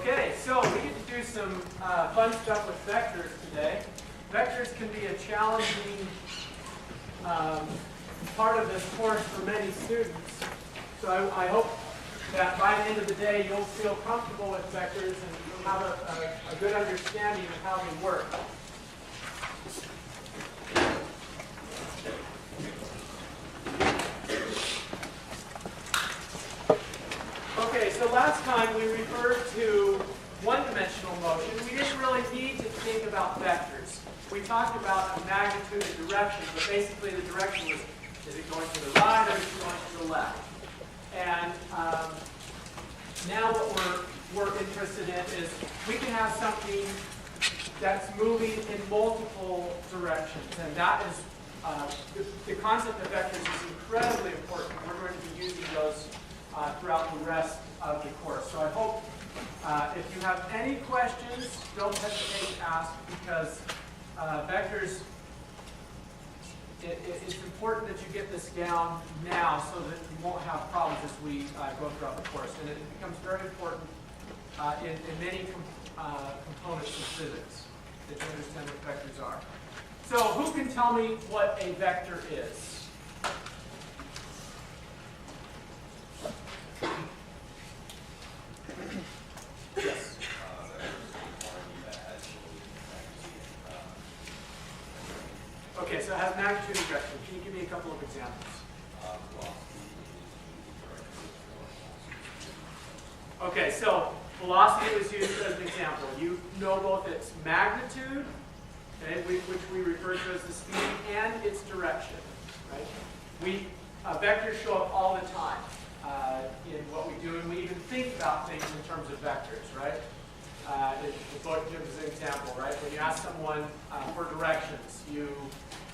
Okay, so we get to do some fun stuff with vectors today. Vectors can be a challenging part of this course for many students. So I hope that by the end of the day you'll feel comfortable with vectors and have a good understanding of how they work. Okay, so last time we referred to one-dimensional motion. We didn't really need to think about vectors. We talked about a magnitude and direction, but basically the direction was, is it going to the right or is it going to the left? And now what we're interested in is we can have something that's moving in multiple directions, and that is the concept of vectors is incredibly important. We're going to be using those throughout the rest of the course. So I hope if you have any questions, don't hesitate to ask, because vectors, it's important that you get this down now so that you won't have problems as we go throughout the course. And it becomes very important in many components of physics that you understand what vectors are. So who can tell me what a vector is? Yes. Okay, so it has magnitude and direction. Can you give me a couple of examples? Okay, so velocity was used as an example. You know both its magnitude, okay, which we refer to as the speed, and its direction. Right? Vectors show up all the time in what we do, and we even think about things in terms of vectors, right? The book gives an example, right? When you ask someone for directions,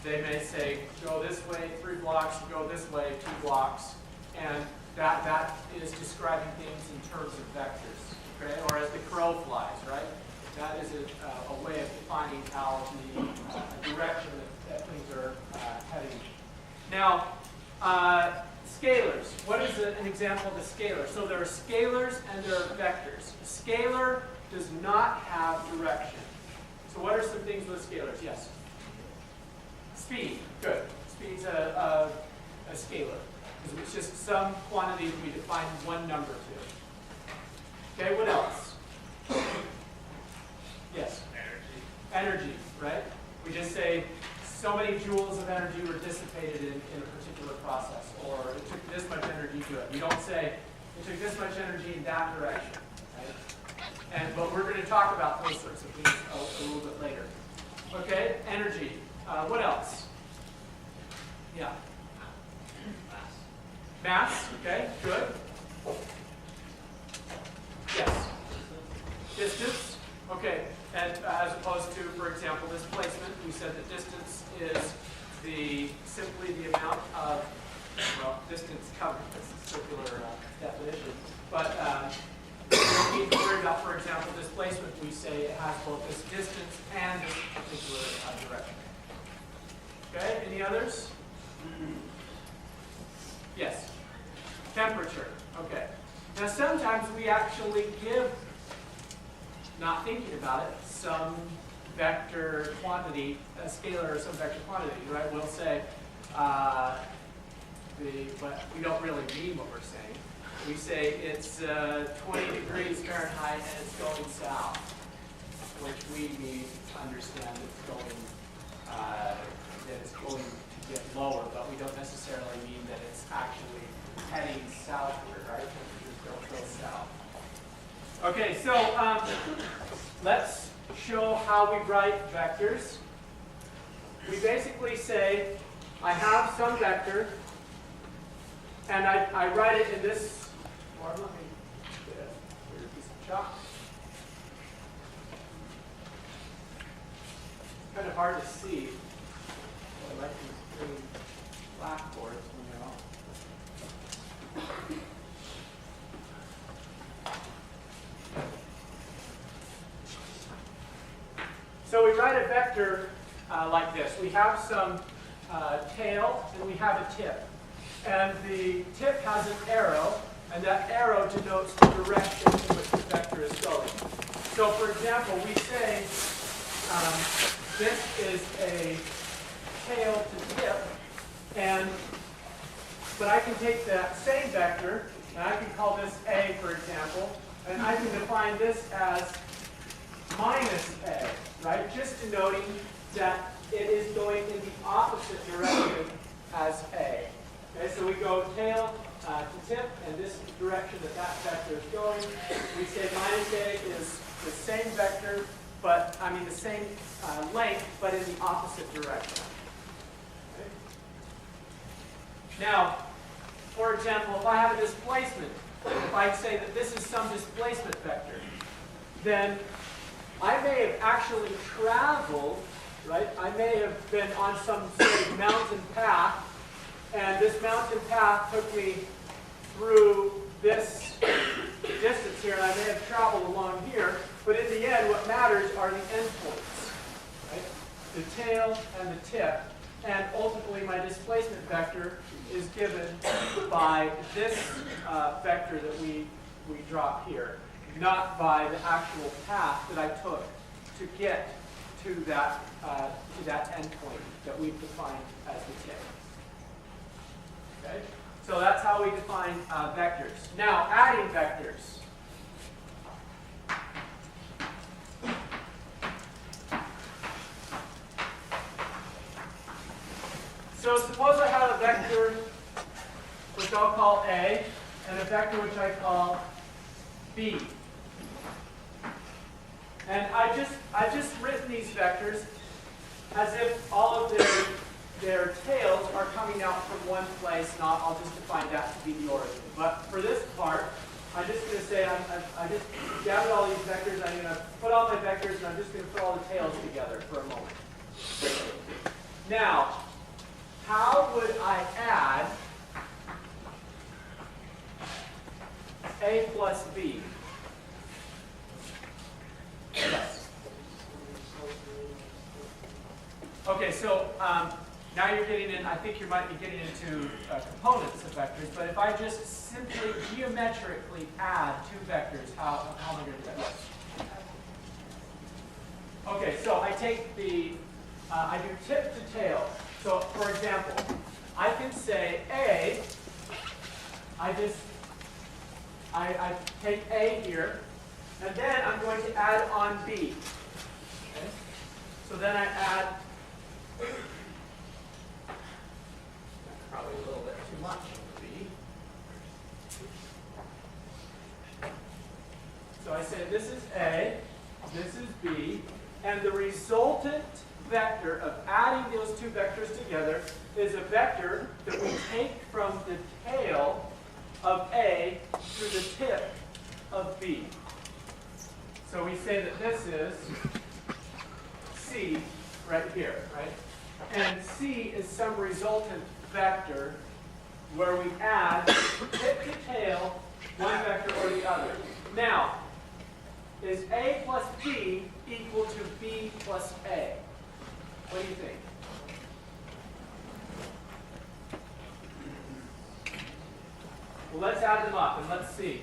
they may say, go this way 3 blocks, go this way 2 blocks, and that is describing things in terms of vectors, okay? Or as the crow flies, right? That is a way of defining how the direction that things are heading. Now, scalars. What is an example of a scalar? So there are scalars and there are vectors. A scalar does not have direction. So what are some things with scalars? Yes? Speed. Good. Speed's a scalar. It's just some quantity we define one number to. Okay, what else? Yes? Energy, right? We just say so many joules of energy were dissipated in a particular process, or it took this much energy to it. We don't say it took this much energy in that direction, right? But we're going to talk about those sorts of things a little bit later. Okay, energy. What else? Yeah. Mass, okay, good. Yes. Distance, okay. And as opposed to, for example, displacement, we said that distance is simply the amount of, well, distance covered. That's a circular definition. But we don't need to worry about, for example, displacement. We say it has both this distance and this particular direction. Okay, any others? Yes. Temperature, okay. Now sometimes we actually give, not thinking about it, some vector quantity, a scalar or some vector quantity, right? We'll say, but we don't really mean what we're saying. We say it's 20 degrees Fahrenheit and it's going south, which we need to understand that it's going to get lower, but we don't necessarily mean that it's actually heading southward, right? Temperatures don't go south. Okay, so let's show how we write vectors. We basically say, I have some vector, and I write it in this form. Let me get a piece of chalk. It's kind of hard to see. I like these green blackboards, you know. So we write a vector like this. We have some tail and we have a tip. And the tip has an arrow, and that arrow denotes the direction in which the vector is going. So for example, we say this is a tail to tip, but I can take that same vector, and I can call this A, for example, and I can define this as minus A, right? Just denoting that it is going in the opposite direction as A. Okay, so we go tail to tip, and this direction that that vector is going. We say minus A is the same vector, but I mean the same length, but in the opposite direction. Okay? Now, for example, if I have a displacement, if I say that this is some displacement vector, then I may have actually traveled, right? I may have been on some sort of mountain path, and this mountain path took me through this distance here, and I may have traveled along here, but in the end, what matters are the endpoints, right? The tail and the tip, and ultimately my displacement vector is given by this vector that we drop here, not by the actual path that I took to get to that endpoint that we've defined as the tip. Okay? So that's how we define vectors. Now, adding vectors. So suppose I have a vector which I'll call A, and a vector which I call B. And I've just written these vectors as if all of their tails are coming out from one place, not I'll just define that to be the origin. But for this part, I'm just going to say I just gathered all these vectors, I'm going to put all my vectors, and I'm just going to put all the tails together for a moment. Now, how would I add A plus B? Yes. Okay, so now you're getting in, I think you might be getting into components of vectors, but if I just simply geometrically add two vectors, how am I going to do that? Yes. Okay, so I take I do tip to tail. So for example, I can say A, I take A here, and then I'm going to add on B. Okay? So then I add, probably a little bit too much of B. So I say this is A, this is B, and the resultant vector of adding those two vectors together is a vector that we take from the tail of A to the tip of B. So we say that this is C right here, right? And C is some resultant vector where we add tip to tail one vector or the other. Now, is A plus B equal to B plus A? What do you think? Well, let's add them up and let's see.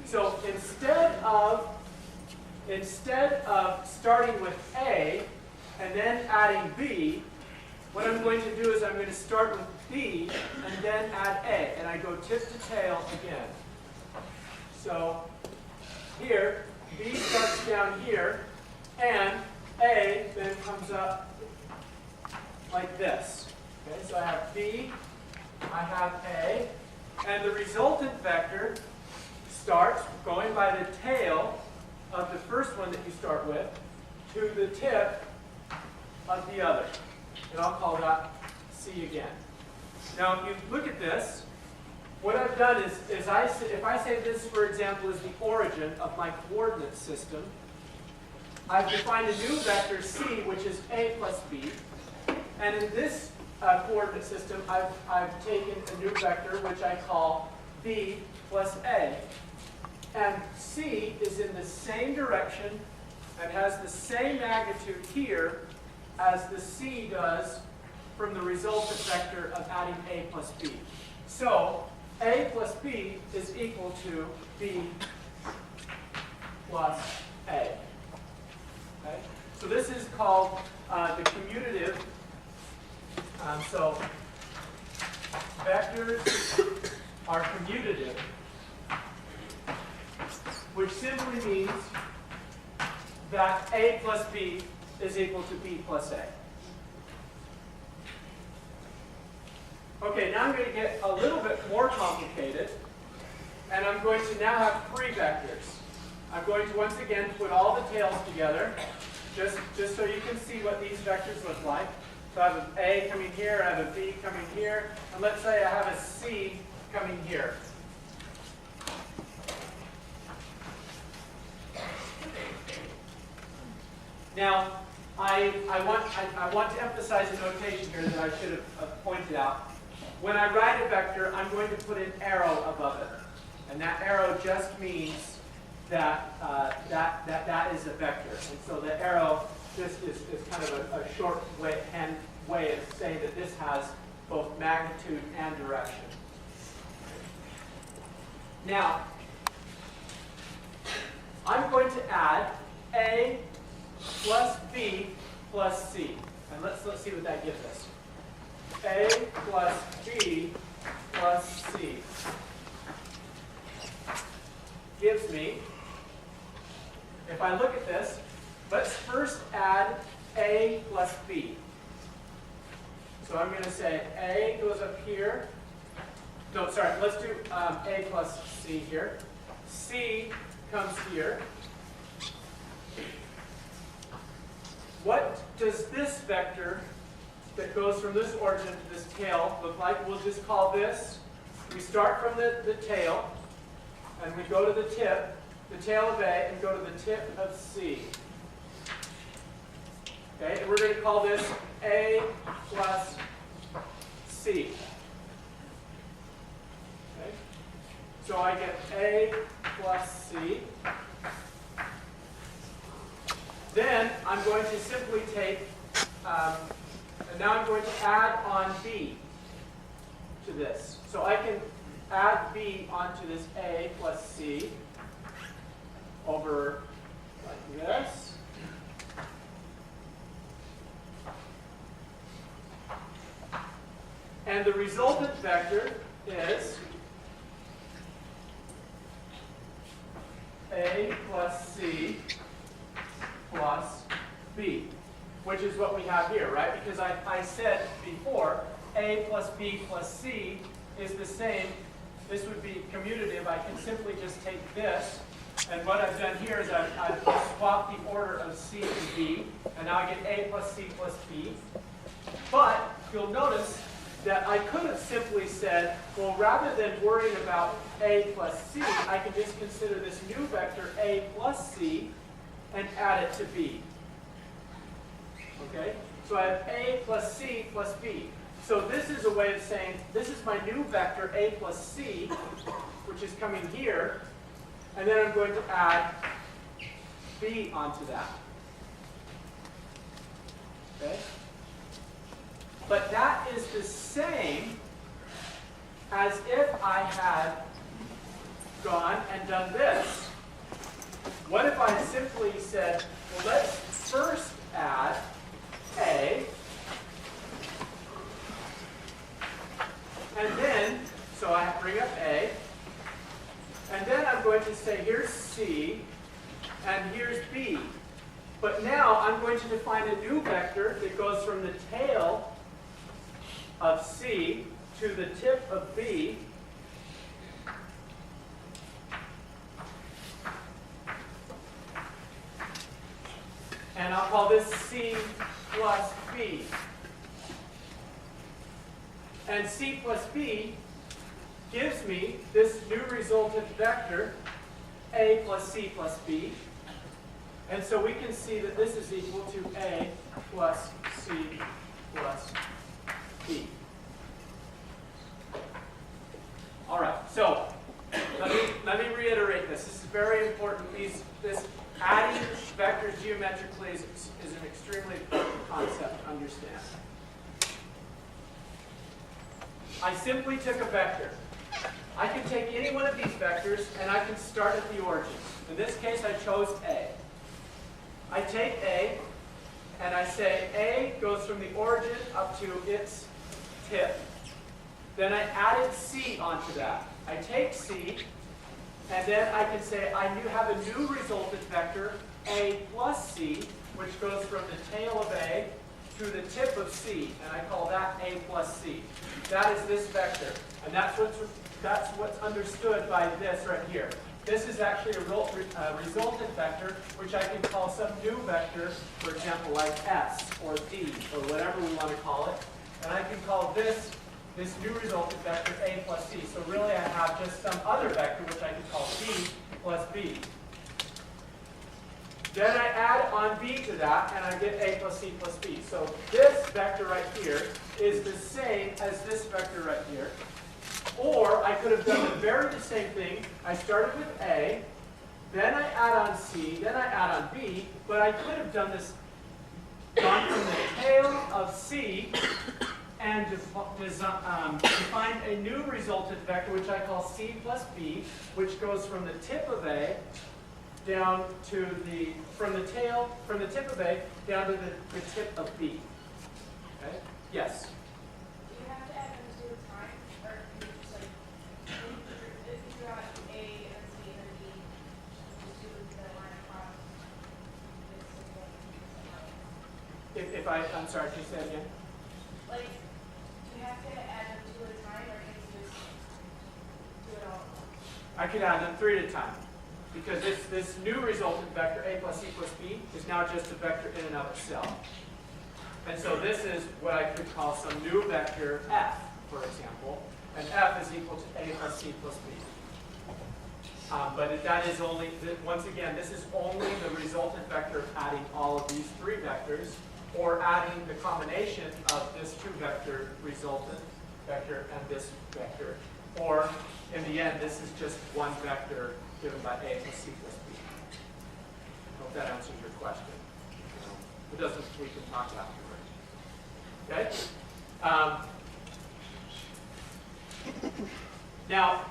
So instead of starting with A and then adding B, what I'm going to do is I'm going to start with B and then add A, and I go tip to tail again. So here, B starts down here, and A then comes up like this. Okay, so I have B, I have A, and the resultant vector starts going by the tail of the first one that you start with to the tip of the other. And I'll call that C again. Now, if you look at this, what I've done is if I say this, for example, is the origin of my coordinate system, I've defined a new vector C, which is A plus B. And in this coordinate system, I've taken a new vector, which I call B plus A. And C is in the same direction and has the same magnitude here as the C does from the resultant vector of adding A plus B. So A plus B is equal to B plus A. So this is called the commutative. So vectors are commutative, which simply means that A plus B is equal to B plus A. Okay, now I'm going to get a little bit more complicated, and I'm going to now have three vectors. I'm going to once again put all the tails together, just so you can see what these vectors look like. So I have an A coming here, I have a B coming here, and let's say I have a C coming here. Now, I want to emphasize a notation here that I should have pointed out. When I write a vector, I'm going to put an arrow above it. And that arrow just means that that is a vector. And so the arrow just is kind of a short way of saying that this has both magnitude and direction. Now, I'm going to add A plus B plus C. And let's see what that gives us. A plus B plus C gives me, if I look at this, let's first add A plus B. So I'm going to say A goes up here. No, sorry, let's do A plus C here. C comes here. What does this vector that goes from this origin to this tail look like? We'll just call this, we start from the tail, and we go to the tip, the tail of A, and go to the tip of C. Okay, and we're going to call this A plus C. Okay, so I get A plus C. Then I'm going to simply take, and now I'm going to add on B to this. So I can add B onto this A plus C over like this. And the resultant vector is A plus C plus B, which is what we have here, right? Because I said before, A plus B plus C is the same. This would be commutative. I can simply just take this, and what I've done here is I've swapped the order of C and B, and now I get A plus C plus B. But you'll notice that I could have simply said, well, rather than worrying about A plus C, I can just consider this new vector A plus C and add it to B. Okay? So I have A plus C plus B. So this is a way of saying, this is my new vector A plus C, which is coming here, and then I'm going to add B onto that. Okay? But that is the same as if I had gone and done this. What if I simply said, well, let's first add A, and then, so I bring up A, and then I'm going to say, here's C, and here's B. But now I'm going to define a new vector that goes from the tail of C to the tip of B. And I'll call this C plus B. And C plus B gives me this new resultant vector, A plus C plus B. And so we can see that this is equal to A plus C plus B. All right, so let me reiterate this. This is very important. This adding vectors geometrically is an extremely important concept to understand. I simply took a vector. I can take any one of these vectors and I can start at the origin. In this case, I chose A. I take A and I say A goes from the origin up to its tip. Then I added C onto that. I take C, and then I can say I have a new resultant vector, A plus C, which goes from the tail of A to the tip of C, and I call that A plus C. That is this vector, and that's what's understood by this right here. This is actually a resultant vector, which I can call some new vector, for example, like S or D or whatever we want to call it. And I can call this new resultant vector A plus C. So really I have just some other vector, which I can call B plus B. Then I add on B to that, and I get A plus C plus B. So this vector right here is the same as this vector right here. Or I could have done the same thing. I started with A, then I add on C, then I add on B, but I could have done this, gone from the tail of C and defined a new resultant vector, which I call C plus B, which goes from the tip of A down to from the tip of A down to the tip of B. Okay? Yes? Do you have to add them to a time? Or can you just like, if you got A and C and then B, just do the line across? I'm sorry, can you say that again? Like, do you have to add them two at a time, or can you just do it all? I could add them 3 at a time. Because this new resultant vector, A plus C plus B, is now just a vector in and of itself. And so this is what I could call some new vector F, for example. And F is equal to A plus C plus B. But that is only, once again, this is only the resultant vector of adding all of these 3 vectors, or adding the combination of this 2-vector resultant vector and this vector. Or, in the end, this is just one vector given by A plus C plus B. I hope that answers your question. If it doesn't, we can talk afterwards. Okay? Now,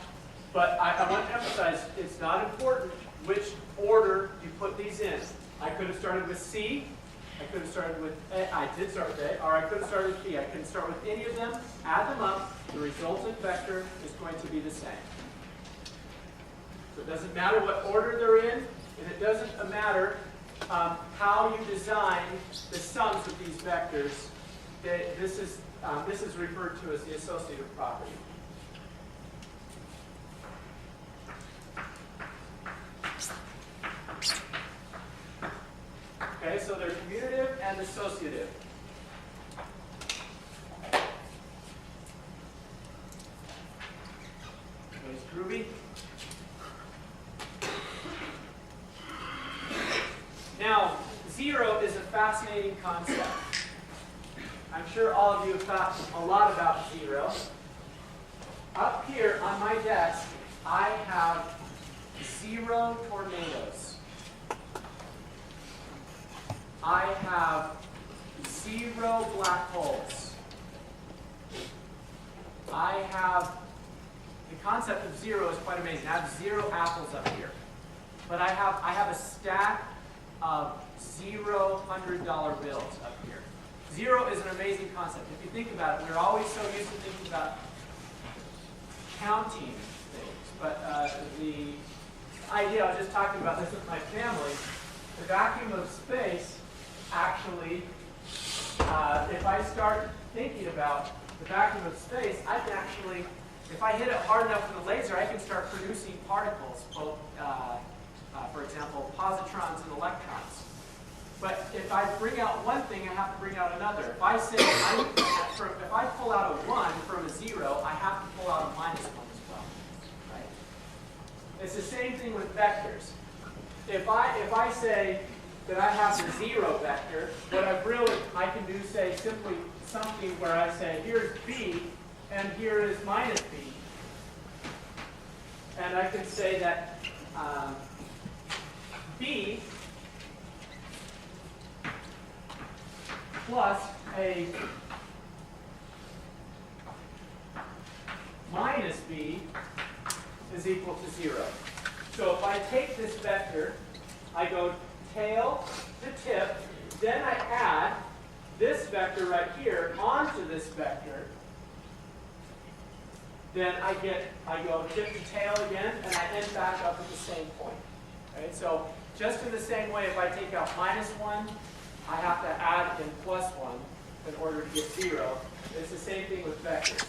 but I want to emphasize, it's not important which order you put these in. I could have started with C, I could have started with A, I did start with A, or I could have started with B. I can start with any of them, add them up, the resultant vector is going to be the same. So it doesn't matter what order they're in, and it doesn't matter how you design the sums of these vectors. This is referred to as the associative property. Okay, so they're commutative and associative. Everybody's groovy? Now, 0 is a fascinating concept. I'm sure all of you have thought a lot about 0. Up here on my desk, I have 0 tornadoes. I have 0 black holes. The concept of 0 is quite amazing. I have 0 apples up here. But I have a stack of $100 bills up here. 0 is an amazing concept. If you think about it, we're always so used to thinking about counting things. But the idea, I was just talking about this with my family, the vacuum of space actually, if I start thinking about the vacuum of space, I can actually, if I hit it hard enough with a laser, I can start producing particles, both, for example, positrons and electrons. But if I bring out one thing, I have to bring out another. If I say, if I pull out a 1 from a 0, I have to pull out a -1 as well. Right? It's the same thing with vectors. If I say that I have the 0 vector, I can do, say, simply something where I say, here's B, and here is -B. And I can say that B plus a -B is equal to 0. So if I take this vector, I go tail to tip. Then I add this vector right here onto this vector. Then I go tip to tail again, and I end back up at the same point. Okay, so just in the same way, if I take out -1, I have to add in +1 in order to get 0. It's the same thing with vectors.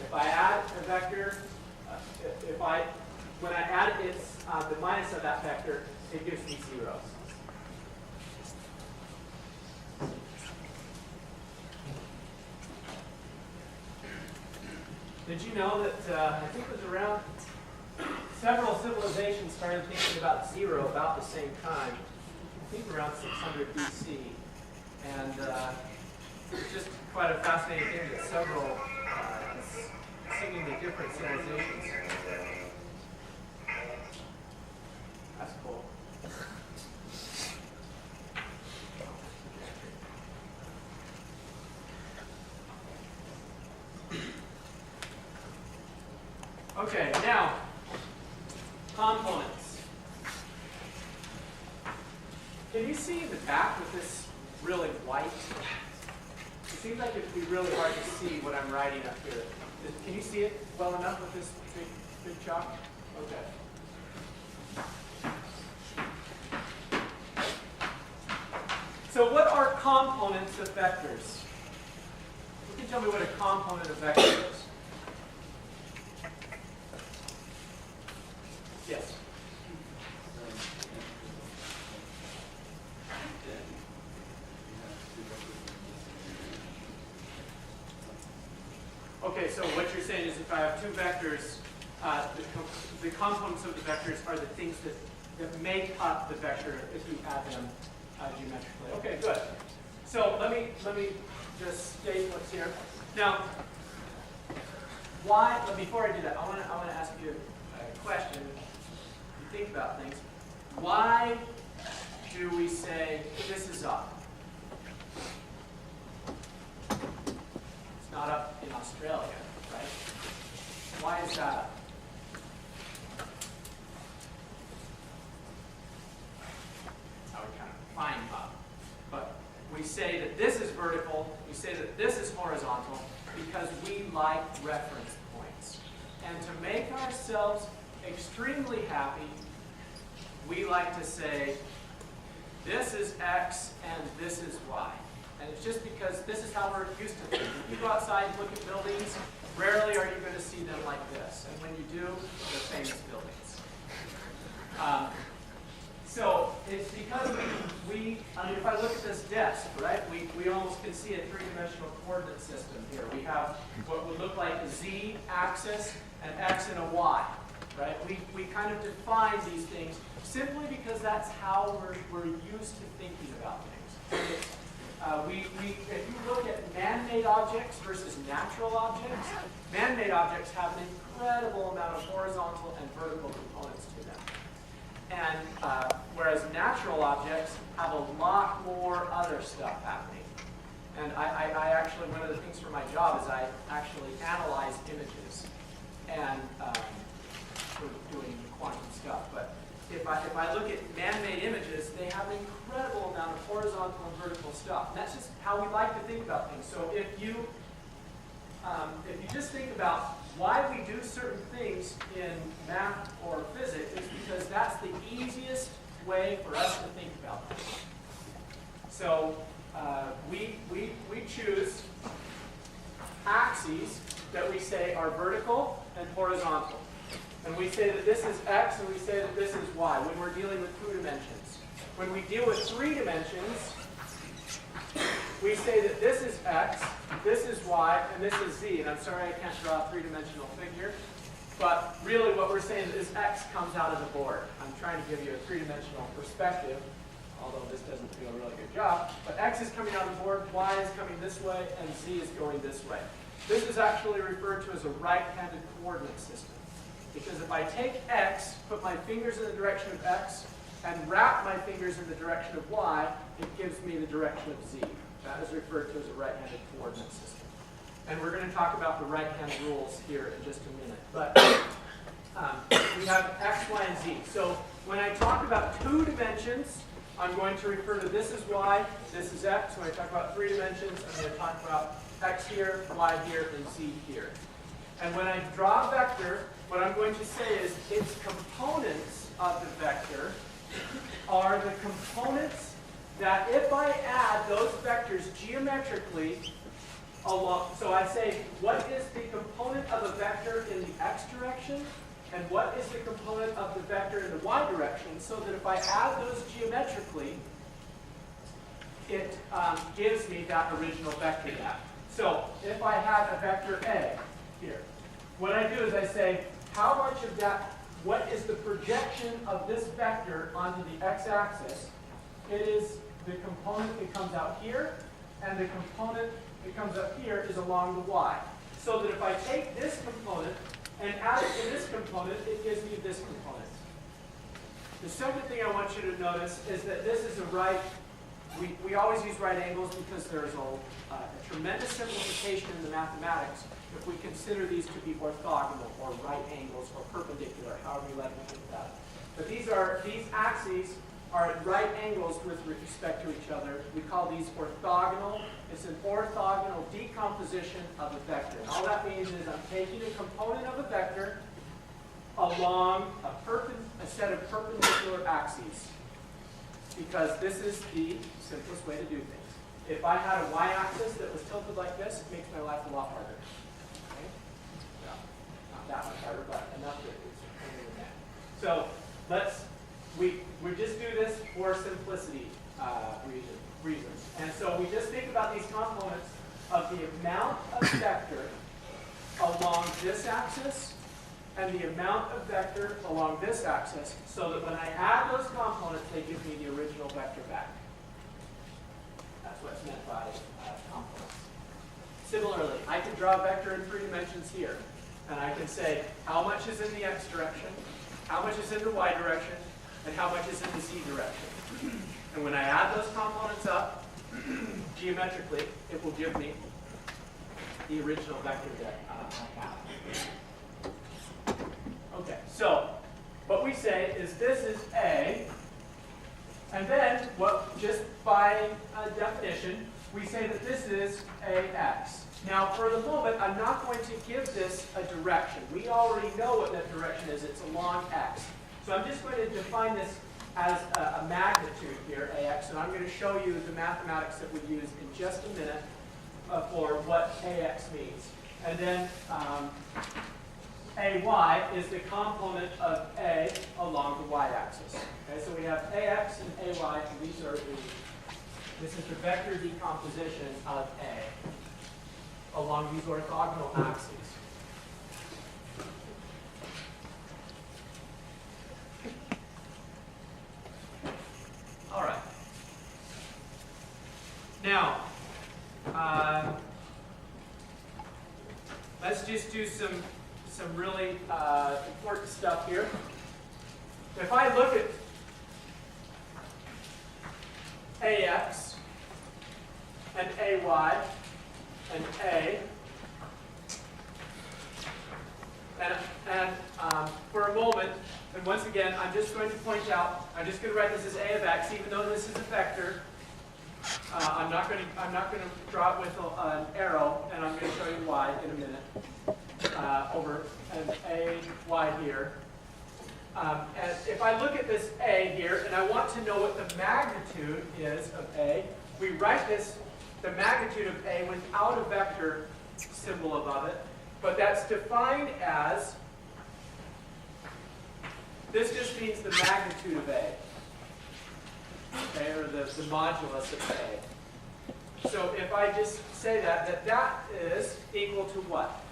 If I add a vector, when I add the minus of that vector, it gives me 0. Did you know that I think it was around several civilizations started thinking about 0 about the same time? I think around 600 BC. And it's just quite a fascinating thing that several seemingly different civilizations. That's cool. Okay, now, components. Can you see the back with this really white? It seems like it'd be really hard to see what I'm writing up here. Can you see it well enough with this big chalk? Okay. So what are components of vectors? You can tell me what a component of vector is. Yes. Okay, so what you're saying is if I have two vectors, the components of the vectors are the things that make up the vector if you add them geometrically. Okay, good. So let me just state what's here. Now, why? But before I do that, I want to ask you a question. You think about things. Why do we say this is up? It's not up in Australia, right? Why is that up? That's how we kind of define up. But we say that this is vertical, we say that this is horizontal, because we like reference points. And to make ourselves extremely happy, we like to say, this is X and this is Y. And it's just because this is how we're used to things. If you go outside and look at buildings, rarely are you going to see them like this. And when you do, they're famous buildings. So it's because if I look at this desk, right, we almost can see a three-dimensional coordinate system here. We have what would look like a Z-axis, an X, and a Y. Right? We kind of define these things simply because that's how we're used to thinking about things. If you look at man-made objects versus natural objects, man-made objects have an incredible amount of horizontal and vertical components to them. And whereas natural objects have a lot more other stuff happening. And I actually, one of the things for my job is I actually analyze images and for doing quantum stuff. But if I look at man-made images, they have an incredible amount of horizontal and vertical stuff. And that's just how we like to think about things. So if you just think about why we do certain things in math or physics, it's because that's the easiest way for us to think about things. So we choose axes that we say are vertical and horizontal. And we say that this is X and we say that this is Y when we're dealing with 2 dimensions. When we deal with 3 dimensions, we say that this is X, this is Y, and this is Z. And I'm sorry I can't draw a 3-dimensional figure, but really what we're saying is X comes out of the board. I'm trying to give you a 3-dimensional perspective, although this doesn't do a really good job. But X is coming out of the board, Y is coming this way, and Z is going this way. This is actually referred to as a right-handed coordinate system. Because if I take X, put my fingers in the direction of X, and wrap my fingers in the direction of Y, it gives me the direction of Z. That is referred to as a right-handed coordinate system. And we're going to talk about the right-hand rules here in just a minute. But we have X, Y, and Z. So when I talk about 2 dimensions, I'm going to refer to this as y, this is x. When I talk about 3 dimensions, I'm going to talk about x here, y here, and z here. And when I draw a vector, what I'm going to say is its components of the vector are the components that if I add those vectors geometrically along, so I say what is the component of a vector in the x direction and what is the component of the vector in the y direction, so that if I add those geometrically, it gives me that original vector map. So if I have a vector A here, what I do is I say how much of that, what is the projection of this vector onto the x-axis? It is the component that comes out here, and the component that comes up here is along the y. So that if I take this component and add it to this component, it gives me this component. The second thing I want you to notice is that this is a right, we always use right angles because there's a tremendous simplification in the mathematics if we consider these to be orthogonal or right angles or perpendicular, however you like to think about it. But these axes are at right angles with respect to each other. We call these orthogonal. It's an orthogonal decomposition of a vector. And all that means is I'm taking a component of a vector along a set of perpendicular axes, because this is the simplest way to do things. If I had a y-axis that was tilted like this, it makes my life a lot harder. Okay? No, not that much harder, but enough that it's pain in the neck. So we just do this for simplicity reasons. And so we just think about these components of the amount of vector along this axis and the amount of vector along this axis, so that when I add those components, they give me the original vector back. That's what's meant by components. Similarly, I can draw a vector in 3 dimensions here, and I can say how much is in the x direction, how much is in the y direction, and how much is in the z direction. And when I add those components up, geometrically, it will give me the original vector that I have. Okay, so what we say is this is A, and then just by definition, we say that this is AX. Now, for the moment, I'm not going to give this a direction. We already know what that direction is. It's along X. So I'm just going to define this as a magnitude here, AX, and I'm going to show you the mathematics that we use in just a minute for what AX means. And then AY is the component of A along the y-axis. Okay, so we have AX and AY, and this is the vector decomposition of A along these orthogonal axes. All right. Now, let's just do some really important stuff here. If I look at AX and AY and A, and for a moment, and once again, I'm just going to point out, I'm just going to write this as A of X, even though this is a vector. I'm not going to draw it with an arrow, and I'm going to show you Y in a minute. Over an A, Y here. And if I look at this A here, and I want to know what the magnitude is of A, we write this, the magnitude of A, without a vector symbol above it, but that's defined as, this just means the magnitude of A, okay, or the modulus of A. So if I just say that is equal to what?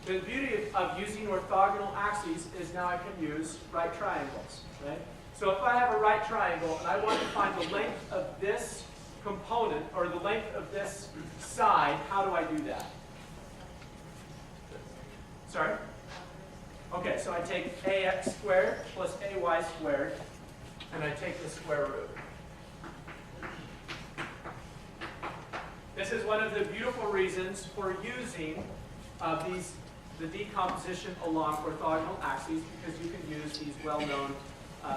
The beauty of using orthogonal axes is now I can use right triangles, right? So if I have a right triangle and I want to find the length of this component, or the length of this side, how do I do that? Sorry? Okay, so I take AX squared plus AY squared, and I take the square root. This is one of the beautiful reasons for using the decomposition along orthogonal axes, because you can use these well-known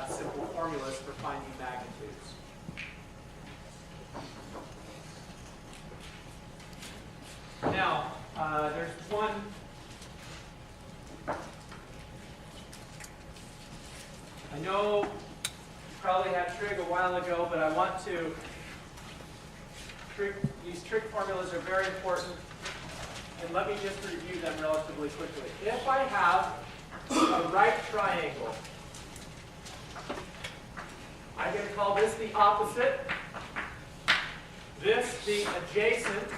simple formulas for finding magnitudes. while ago, but I want to, these trig formulas are very important, and let me just review them relatively quickly. If I have a right triangle, I'm going to call this the opposite, this the adjacent,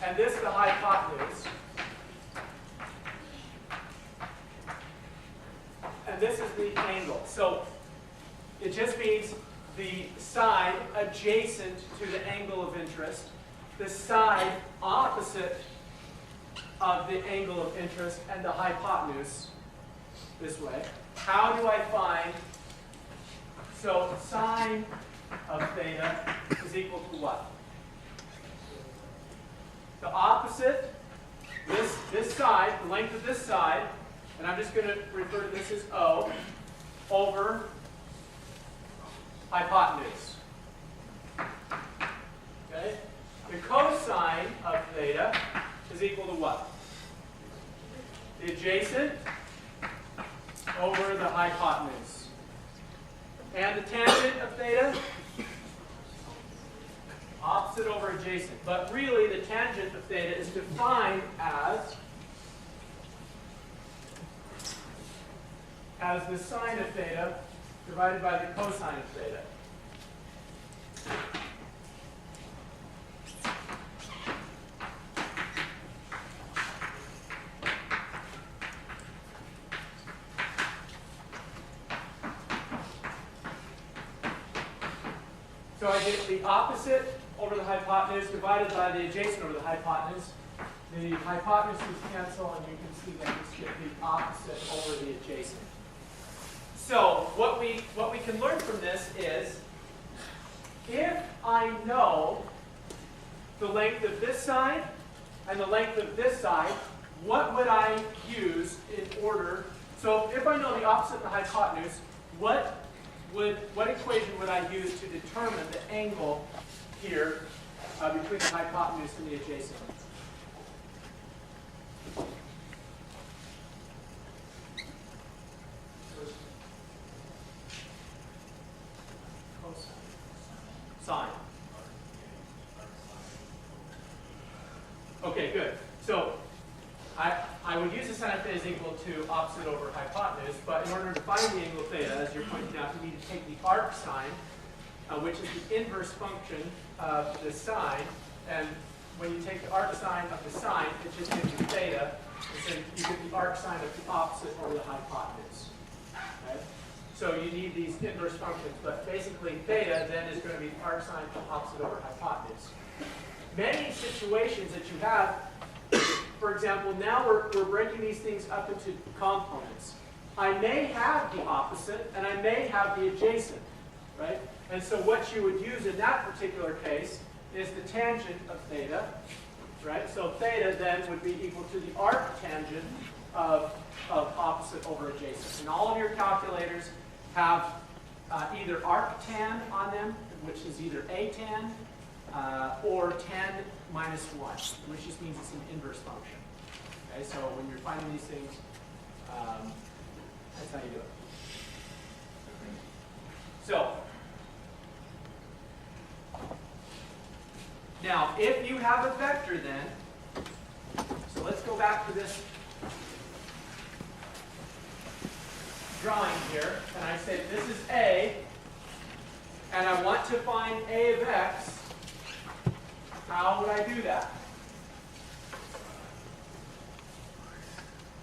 and this the hypotenuse. And this is the angle. So it just means the side adjacent to the angle of interest, the side opposite of the angle of interest, and the hypotenuse this way. How do I find, so sine of theta is equal to what? The opposite, this side, the length of this side, and I'm just going to refer to this as O, over hypotenuse. Okay? The cosine of theta is equal to what? The adjacent over the hypotenuse. And the tangent of theta? Opposite over adjacent. But really, the tangent of theta is defined as the sine of theta divided by the cosine of theta. So I get the opposite over the hypotenuse divided by the adjacent over the hypotenuse. The hypotenuses cancel, and you can see that you get the opposite over the adjacent. So what we can learn from this is, if I know the length of this side and the length of this side, what would I use in order? So if I know the opposite of the hypotenuse, what equation would I use to determine the angle here between the hypotenuse and the adjacent? Sine. Okay, good. So I would use the sine of theta is equal to opposite over hypotenuse, but in order to find the angle theta, as you're pointing out, you need to take the arc sine, which is the inverse function of the sine, and when you take the arc sine of the sine, it just gives you theta, and so you get the arc sine of the opposite over the hypotenuse. Okay? So you need these inverse functions, but basically theta then is going to be the arc sine of opposite over hypotenuse. Many situations that you have, for example, now we're breaking these things up into components. I may have the opposite, and I may have the adjacent, right? And so what you would use in that particular case is the tangent of theta, right? So theta then would be equal to the arc tangent of opposite over adjacent. And all of your calculators have either arctan on them, which is either a tan, or tan minus 1, which just means it's an inverse function. Okay, so when you're finding these things, that's how you do it. So, now if you have a vector then, so let's go back to this drawing here, and I say this is A, and I want to find A of x. How would I do that?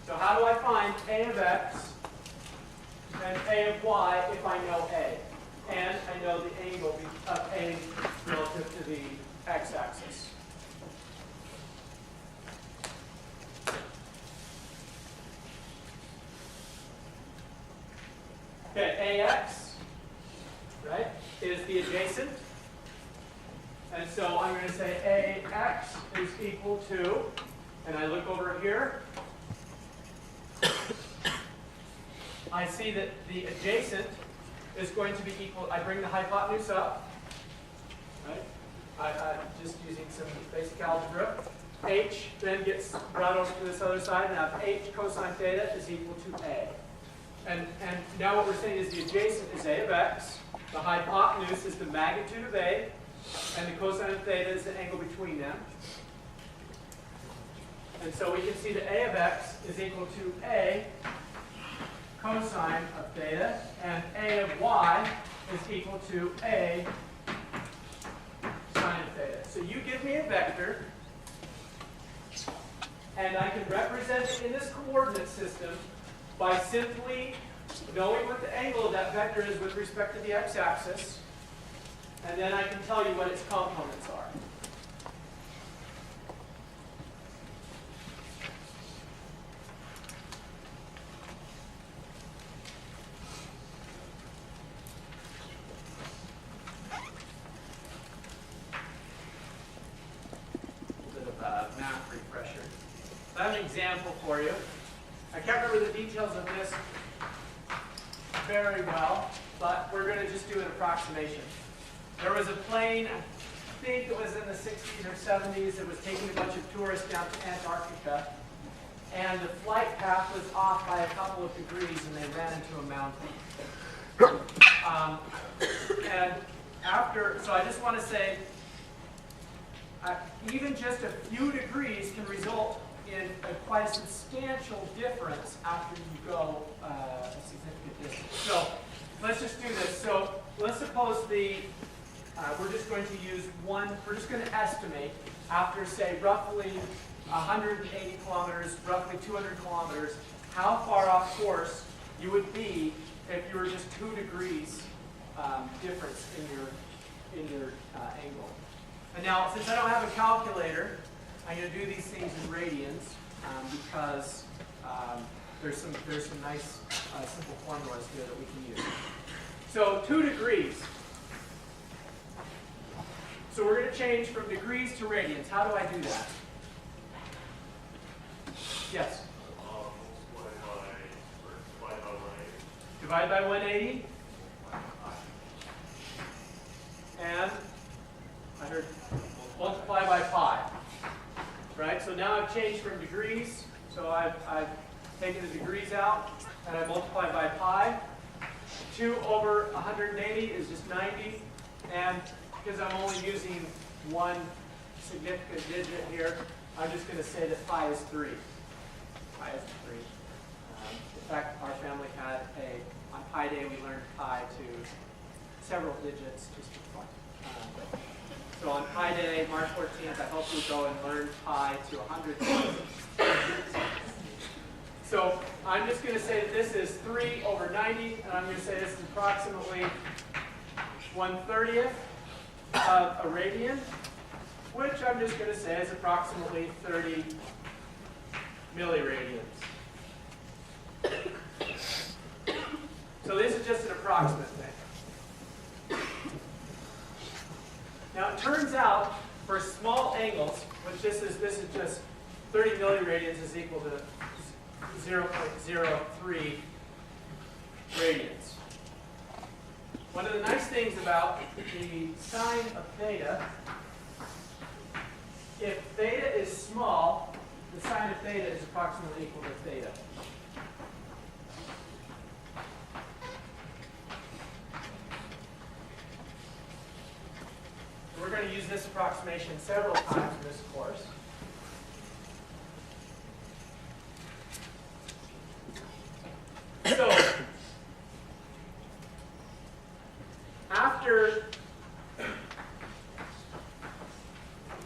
So how do I find A of x and A of y if I know A? And I know the angle of A relative to the x-axis. Okay, AX, right, is the adjacent. And so I'm going to say AX is equal to, and I look over here, I see that the adjacent is going to be equal, I bring the hypotenuse up, right? I'm just using some basic algebra. H then gets brought over to this other side, and I have H cosine theta is equal to A. And now what we're saying is the adjacent is a of x, the hypotenuse is the magnitude of a, and the cosine of theta is the angle between them. And so we can see that a of x is equal to a cosine of theta, and a of y is equal to a sine of theta. So you give me a vector, and I can represent it in this coordinate system by simply knowing what the angle of that vector is with respect to the x-axis, and then I can tell you what its components are. Math refresher. So I have an example for you. I can't remember the details of this very well, but we're going to just do an approximation. There was a plane, I think it was in the 60s or 70s, that was taking a bunch of tourists down to Antarctica, and the flight path was off by a couple of degrees, and they ran into a mountain. So I just want to say, even just a few degrees can result in quite a substantial difference after you go a significant distance. So let's just do this. So let's suppose we're just going to use we're just going to estimate after, say, roughly 180 kilometers, roughly 200 kilometers, how far off course you would be if you were just 2 degrees difference in your angle. And now, since I don't have a calculator, I'm going to do these things in radians because there's some nice simple formulas here that we can use. So 2 degrees. So we're going to change from degrees to radians. How do I do that? Yes? Divide by 180. And I heard multiply by pi. Right? So now I've changed from degrees. So I've taken the degrees out and I multiply by pi. 2 over 180 is just 90. And because I'm only using one significant digit here, I'm just going to say that pi is 3. Pi is 3. In fact, our family had on Pi Day, we learned pi to several digits just for fun. So on Pi Day, March 14th, I hope we go and learn pi to 100 digits. So I'm just going to say that this is 3 over 90, and I'm going to say this is approximately 1/30th of a radian, which I'm just going to say is approximately 30 milliradians. So this is just an approximate thing. Now it turns out for small angles, which this is just 30 milliradians is equal to 0.03 radians. One of the nice things about the sine of theta, if theta is small, the sine of theta is approximately equal to theta. We're going to use this approximation several times in this course. So, after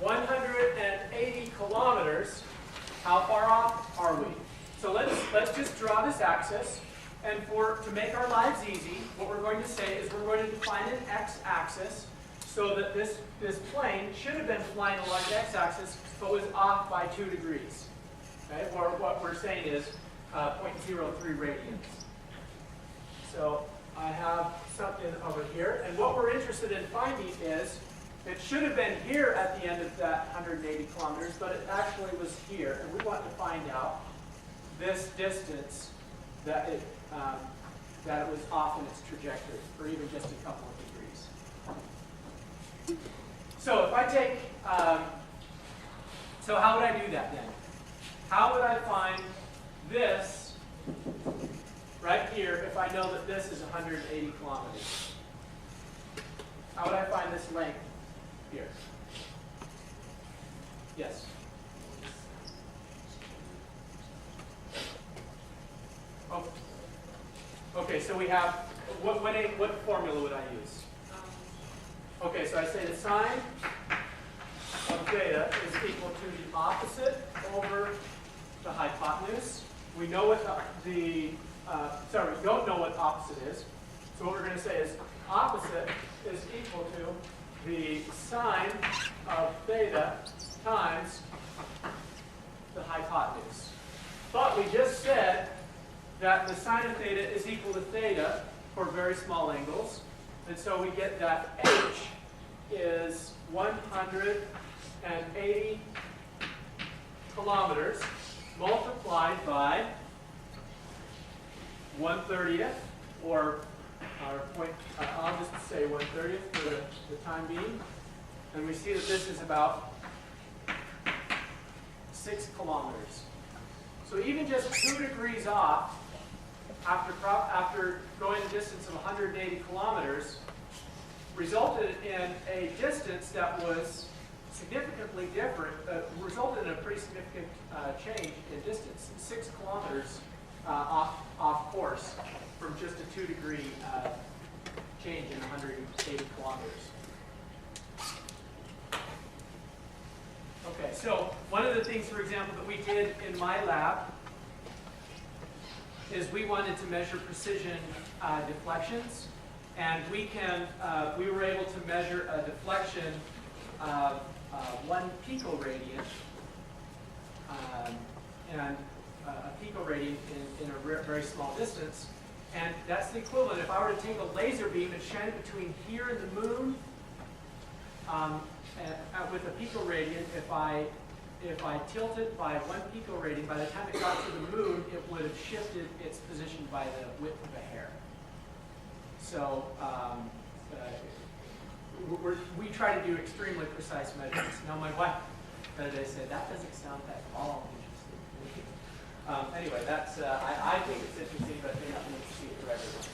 180 kilometers, how far off are we? So let's just draw this axis, and to make our lives easy, what we're going to say is we're going to define an x-axis so that this plane should have been flying along the x-axis, but was off by 2 degrees. Okay? Or what we're saying is 0.03 radians. So I have something over here, and what we're interested in finding is it should have been here at the end of that 180 kilometers, but it actually was here, and we want to find out this distance that it was off in its trajectory, or even just a couple of degrees. So if I take, so how would I do that then? How would I find this right here if I know that this is 180 kilometers? How would I find this length here? Yes? Oh. Okay, so we have, what formula would I use? Okay, so I say the sine of theta is equal to the opposite over the hypotenuse. We know what we don't know what opposite is. So what we're going to say is opposite is equal to the sine of theta times the hypotenuse. But we just said that the sine of theta is equal to theta for very small angles. And so we get that h is 180 kilometers multiplied by 1/30th, or I'll just say 1/30th for the time being. And we see that this is about 6 kilometers. So even just 2 degrees off, after going a distance of 180 kilometers, resulted in a distance that was significantly different, resulted in a pretty significant change in distance, 6 kilometers off course from just a 2-degree change in 180 kilometers. Okay, so one of the things, for example, that we did in my lab is we wanted to measure precision deflections, and we were able to measure a deflection of 1 picoradian, and a picoradian in a very small distance. And that's the equivalent. If I were to take a laser beam and shine it between here and the moon, with a picoradian, if I tilt it by 1 picoradian, by the time it got to the moon, it would have shifted its position by the width of a hair. So we try to do extremely precise measurements. Now my wife the other day said, that doesn't sound at all interesting. Anyway, that's I think it's interesting, but they don't need to see it regularly.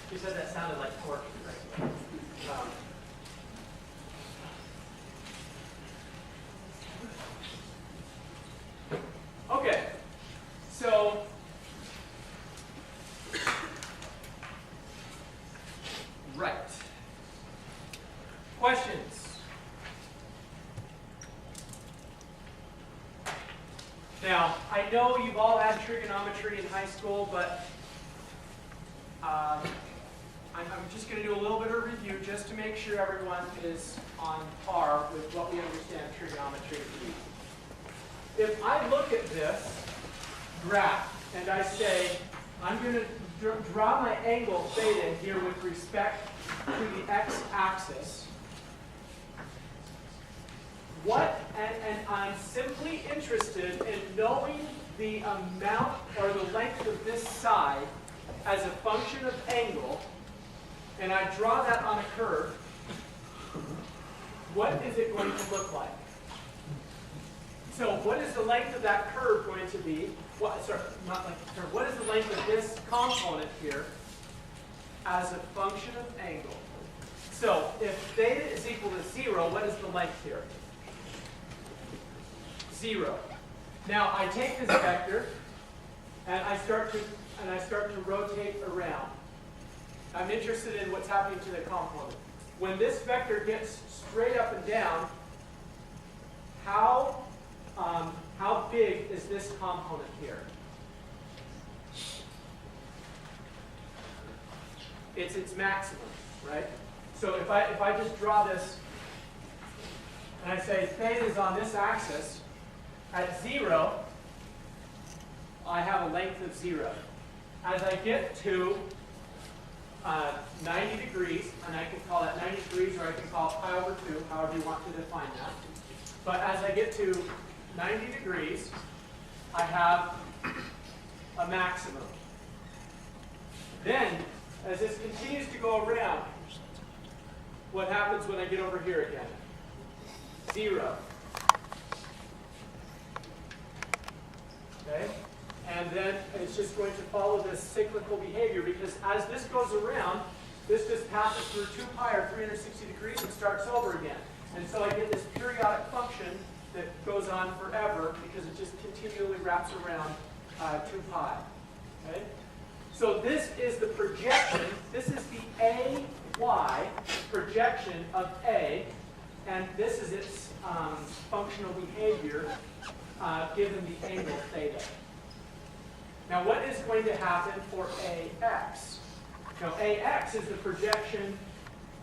She said that sounded like torture. Right? Okay, so right. Questions? Now, I know you've all had trigonometry in high school, but I'm just going to do a little bit of review just to make sure everyone is on par with what we understand trigonometry to be. If I look at this graph and I say, I'm going to draw my angle theta here with respect to the x-axis, and I'm simply interested in knowing the amount or the length of this side as a function of angle, and I draw that on a curve, what is it going to look like? So what is the length of that curve going to be? What is the length of this component here as a function of angle? So if theta is equal to 0, what is the length here? 0. Now I take this vector and I start to rotate around. I'm interested in what's happening to the component. When this vector gets straight up and down, how big is this component here? It's its maximum, right? So if I just draw this and I say theta is on this axis, at 0, I have a length of 0. As I get to 90 degrees, and I can call that 90 degrees, or I can call it pi over 2, however you want to define that. But as I get to 90 degrees, I have a maximum. Then, as this continues to go around, what happens when I get over here again? 0. Okay? And then it's just going to follow this cyclical behavior, because as this goes around, this just passes through 2 pi or 360 degrees and starts over again. And so I get this periodic function that goes on forever because it just continually wraps around 2 pi. Okay? So this is the projection. This is the AY projection of A, and this is its functional behavior given the angle theta. Now what is going to happen for AX? Now AX is the projection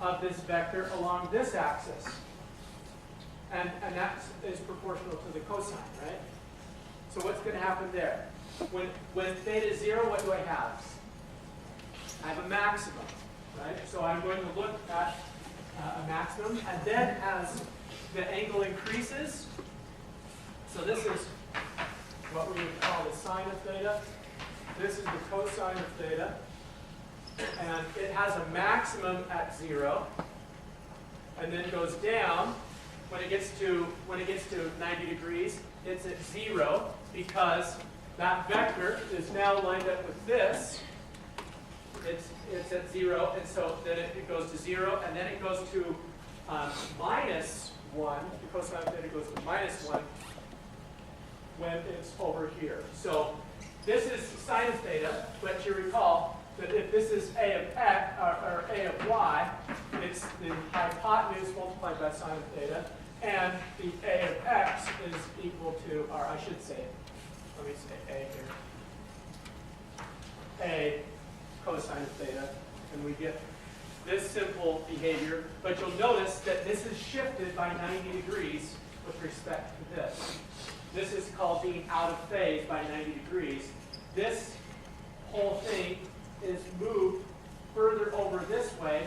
of this vector along this axis. And that is proportional to the cosine, right? So what's going to happen there? When theta is 0, what do I have? I have a maximum, right? So I'm going to look at a maximum, and then as the angle increases, so this is what we would call the sine of theta. This is the cosine of theta. And it has a maximum at 0, and then goes down. When it gets to 90 degrees, it's at 0 because that vector is now lined up with this. It's at 0, and so then it goes to 0, and then it goes to minus 1. The cosine of theta goes to minus 1 when it's over here. So this is sine of theta, but you recall that if this is a of x or a of y, it's the hypotenuse multiplied by sine of theta, and the a of x is equal to, or I should say, let me say a here, a cosine of theta, and we get this simple behavior. But you'll notice that this is shifted by 90 degrees with respect to this. This is called being out of phase by 90 degrees. This whole thing is moved further over this way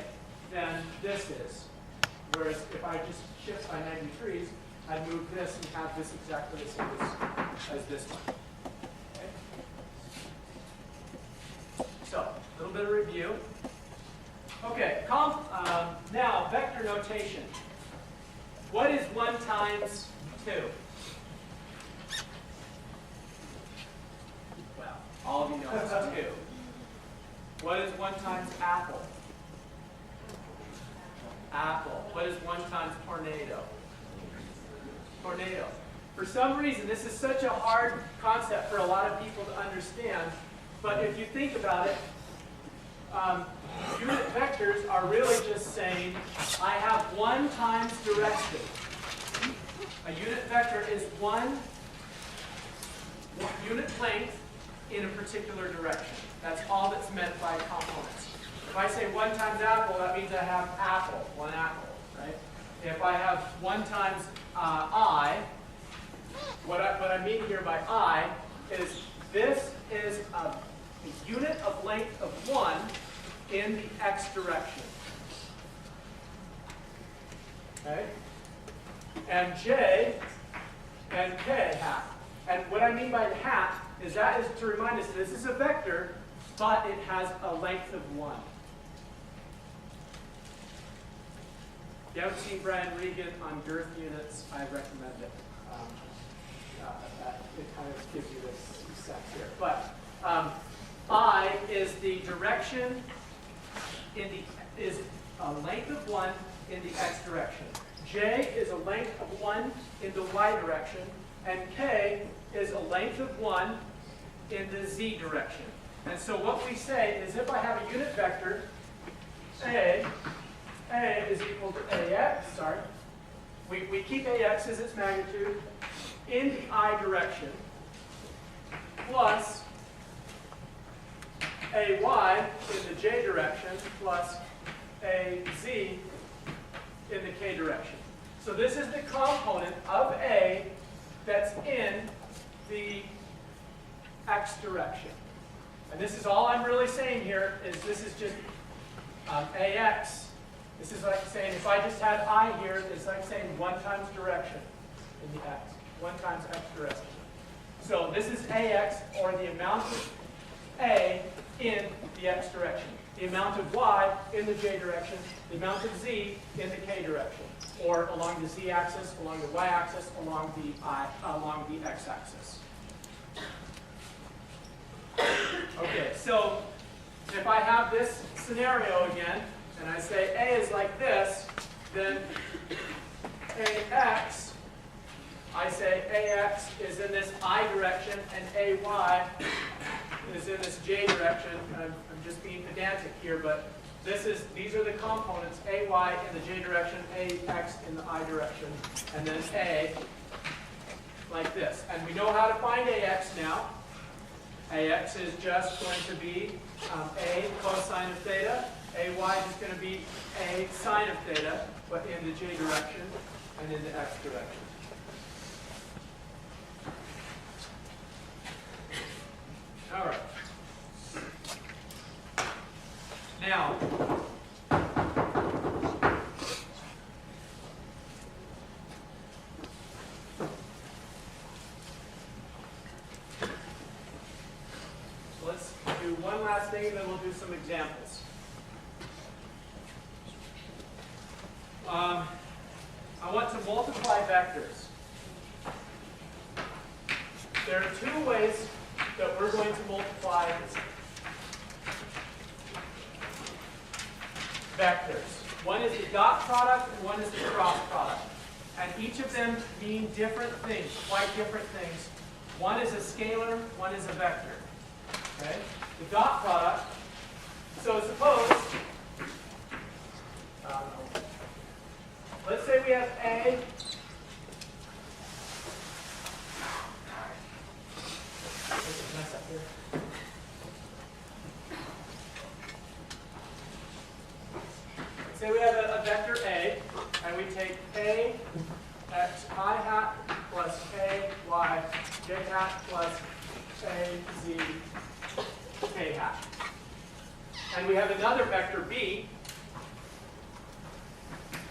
than this is. Whereas if I just shift by 90 degrees, I'd move this and have this exactly the same as this one. Okay? So, a little bit of review. Okay, now vector notation. What is 1 times 2? Well, all of you know it's 2. What is 1 times apple? Apple. What is 1 times tornado? Tornado. For some reason, this is such a hard concept for a lot of people to understand, but if you think about it, unit vectors are really just saying, I have 1 times direction. A unit vector is one unit length in a particular direction. That's all that's meant by components. If I say 1 times apple, that means I have apple, 1 apple, right? If I have 1 times I, what I mean here by I is this is a unit of length of 1 in the x direction. Okay? And j and k hat. And what I mean by the hat is that is to remind us that this is a vector, but it has a length of 1. If you haven't seen Brian Regan on girth units, I recommend it. It kind of gives you this sense here. But I is the direction is a length of 1 in the x direction. J is a length of 1 in the y direction, and k is a length of 1 in the z direction. And so what we say is if I have a unit vector, A is equal to AX, we keep AX as its magnitude in the I direction, plus AY in the J direction, plus AZ in the K direction. So this is the component of A that's in the X direction. And this is all I'm really saying here is this is just AX. This is like saying if I just had I here, it's like saying 1 times direction in the X. 1 times X direction. So this is AX, or the amount of A in the X direction. The amount of Y in the J direction. The amount of Z in the K direction. Or along the Z axis, along the Y axis, along the X axis. so if I have this scenario again, and I say A is like this, then AX, I say AX is in this I direction, and AY is in this J direction. I'm just being pedantic here, but these are the components, AY in the J direction, AX in the I direction, and then A like this. And we know how to find AX now. AX is just going to be A cosine of theta. AY is going to be A sine of theta, but in the J direction and in the X direction. All right. Now, let's do one last thing and then we'll do some examples. I want to multiply vectors. There are two ways that we're going to multiply vectors. One is the dot product and one is the cross product. And each of them mean different things, quite different things. One is a scalar, one is a vector. Okay? The dot product, so suppose, let's say we have A, say we have a vector A, and we take A x I hat plus A y j hat plus A z k hat. And we have another vector B,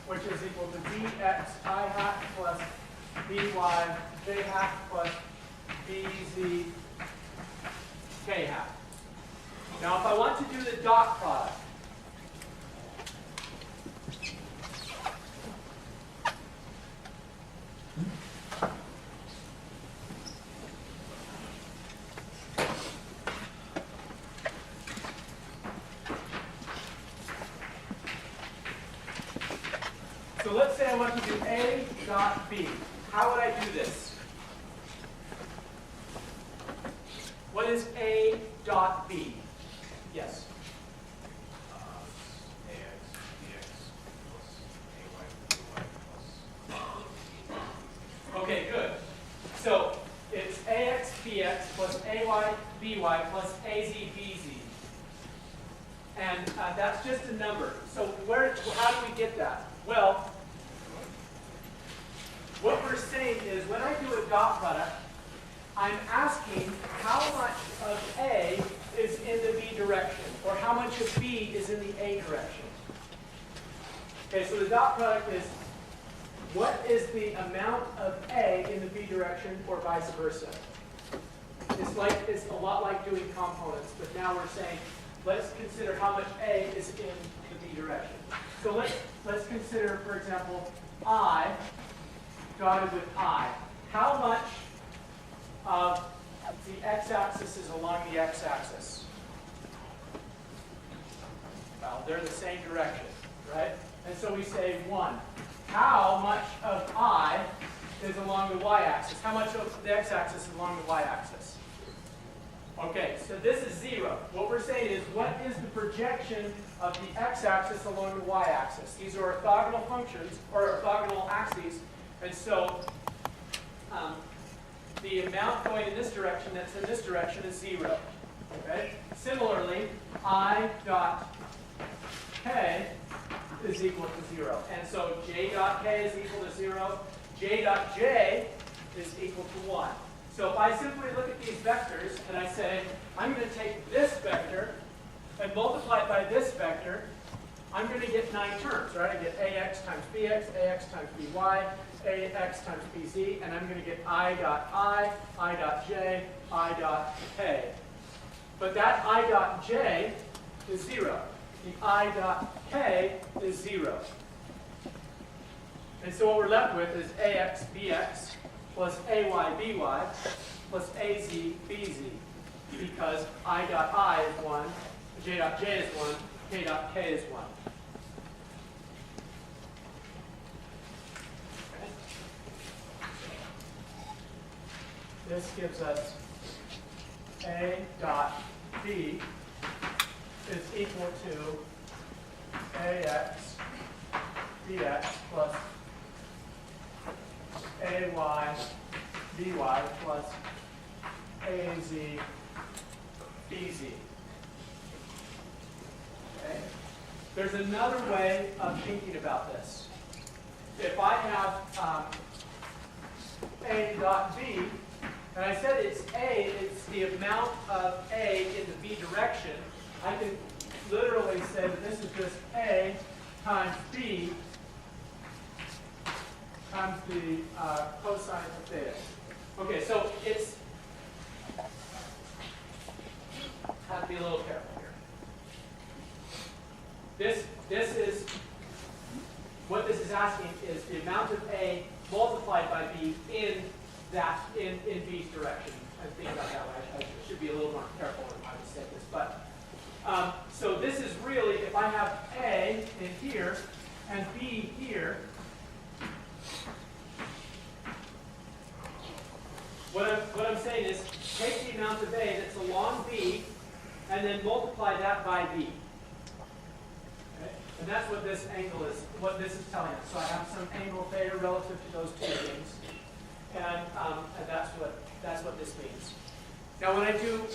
which is equal to bx I hat plus by j hat plus bz k hat. Now if I want to do the dot product, so let's say I want to do A dot B. How would I do this? What is A dot B? Yes? AX, BX plus AY, plus Okay, good. So it's AX BX plus AY BY plus AZ BZ. And that's just a number. So how do we get that? Well, what we're saying is when I do a dot product, I'm asking how much of A is in the B direction, or how much of B is in the A direction. Okay, so the dot product is what is the amount of A in the B direction, or vice versa. It's a lot like doing components, but now we're saying let's consider how much A is in the B direction. So let's consider, for example, I dotted with I. How much of the x-axis is along the x-axis? Well, they're the same direction, right? And so we say 1. How much of I is along the y-axis? How much of the x-axis is along the y-axis? Okay, so this is 0. What we're saying is, what is the projection of the x-axis along the y-axis? These are orthogonal functions, or orthogonal axes, and so the amount going in this direction that's in this direction is 0. Okay? Similarly, I dot k is equal to 0. And so j dot k is equal to 0. J dot j is equal to 1. So if I simply look at these vectors and I say, I'm going to take this vector and multiply it by this vector, I'm going to get 9 terms, right? I get ax times bx, ax times by, ax times bz, and I'm going to get I dot j, I dot k. But that I dot j is 0. The I dot k is 0. And so what we're left with is ax bx plus ay by plus az bz. because I dot I is 1, j dot j is 1, k dot k is 1. Okay. This gives us a dot b is equal to ax bx plus ay by plus az bz. Okay? There's another way of thinking about this. If I have a dot b, and I said it's a, it's the amount of a in the b direction, I can literally say that this is just a times b times the cosine of theta. Okay, so it's, have to be a little careful here. This is, what this is asking is the amount of a multiplied by b in b's direction. I think about that way. I should be a little more careful when I say this. But so this is really, if I have a in here and b here, what I'm saying is take the amount of a that's along b and then multiply that by b. Okay? And that's what this angle is, what this is telling us. So I have some angle theta relative to those two things. And that's what this means. Now when I do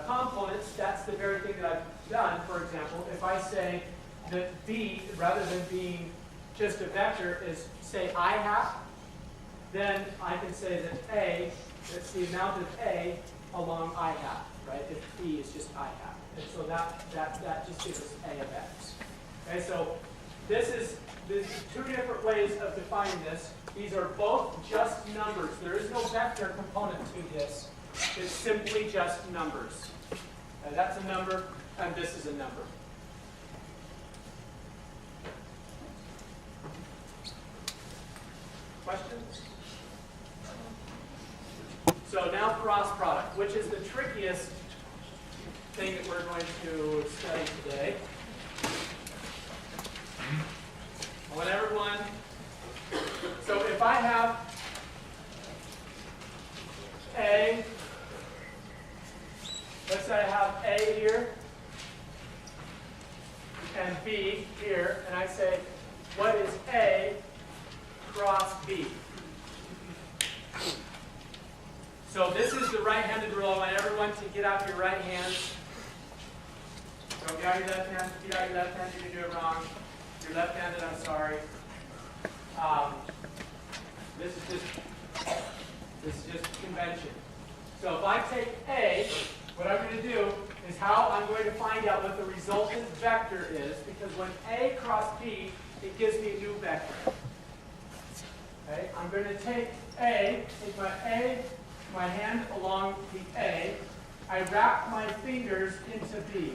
components, that's the very thing that I've done. For example, if I say that b, rather than being just a vector, is say I hat, then I can say that a, it's the amount of a along I hat, right? If b is just I hat. And so that just gives us a of x. Okay, so there's two different ways of defining this. These are both just numbers. There is no vector component to this. It's simply just numbers. And that's a number, and this is a number. Questions? So now cross product, which is the trickiest thing that we're going to study today. I want everyone. So if I have a, let's say I have a here and b here, and I say, what is a cross b? So this is the right-handed rule. I want everyone to get out your right hands. Don't get out your left hand. If you get out your left hand, you're going to do it wrong. If you're left-handed, I'm sorry. This is just convention. So if I take A, what I'm going to do is how I'm going to find out what the resultant vector is, because when A cross B, it gives me a new vector. Okay? I'm going to take A, take my hand along the A, I wrap my fingers into B.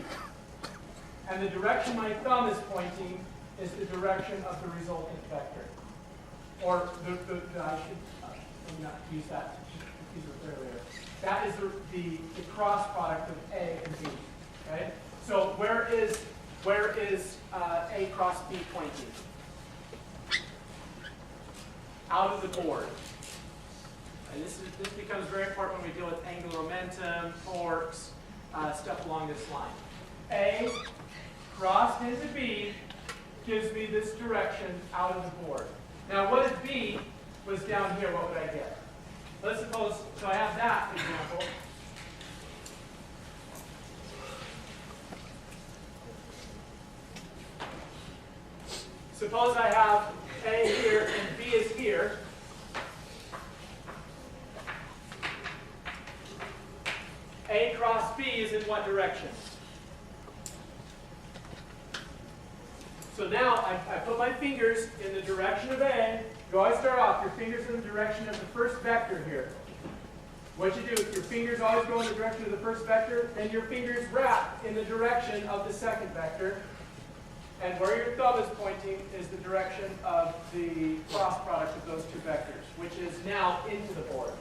And the direction my thumb is pointing is the direction of the resultant vector. Or I should not use that earlier. That is the cross product of A and B. Okay? So where is A cross B pointing? Out of the board. And this becomes very important when we deal with angular momentum, torques, stuff along this line. A crossed into B gives me this direction out of the board. Now, what if B was down here? What would I get? Let's suppose, so I have that example. Suppose I have A here and B is here. A cross B is in what direction? So now I put my fingers in the direction of A. You always start off, your fingers in the direction of the first vector here. What you do, if your fingers always go in the direction of the first vector, then your fingers wrap in the direction of the second vector. And where your thumb is pointing is the direction of the cross product of those two vectors, which is now into the board.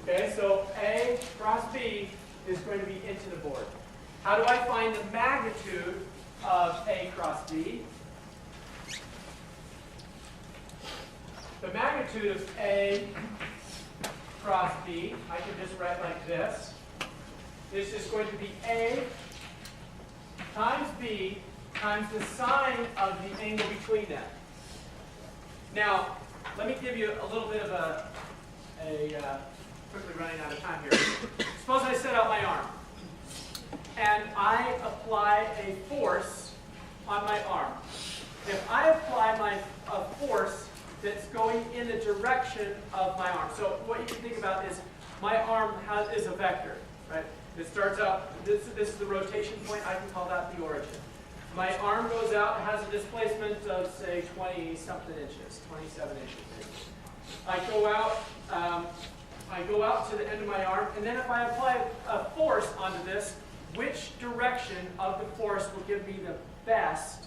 Okay, so A cross B is going to be into the board. How do I find the magnitude of A cross B? The magnitude of A cross B, I can just write like this. This is going to be A times B times the sine of the angle between them. Now, let me give you a little bit of quickly running out of time here. Suppose I set out my arm, and I apply a force on my arm. If I apply a force that's going in the direction of my arm, so what you can think about is my arm is a vector, right? It starts out, this is the rotation point, I can call that the origin. My arm goes out, it has a displacement of, say, 20-something inches, 27 inches maybe. I go out to the end of my arm, and then if I apply a force onto this, which direction of the force will give me the best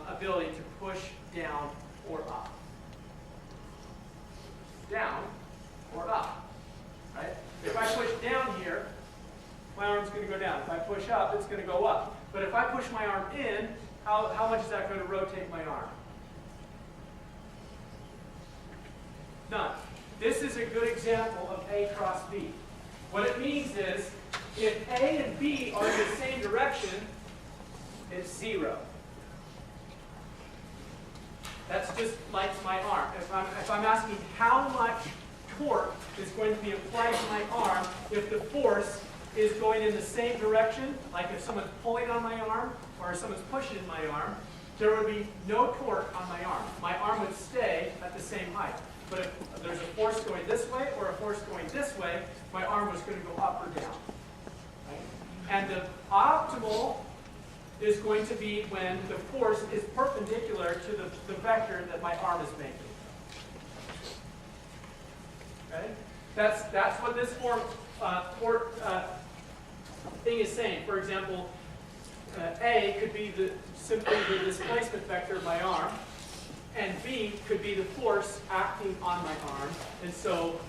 ability to push down or up? Down or up, right? If I push down here, my arm's going to go down. If I push up, it's going to go up. But if I push my arm in, how much is that going to rotate my arm? None. This is a good example of A cross B. What it means is, if A and B are in the same direction, it's 0. That's just like my arm. If I'm asking how much torque is going to be applied to my arm if the force is going in the same direction, like if someone's pulling on my arm or if someone's pushing in my arm, there would be no torque on my arm. My arm would stay at the same height. But if there's a force going this way or a force going this way, my arm was going to go up or down. Right? And the optimal is going to be when the force is perpendicular to the vector that my arm is making. Okay? That's what this thing is saying. For example, A could be simply the displacement vector of my arm, and B could be the force acting on my arm. And so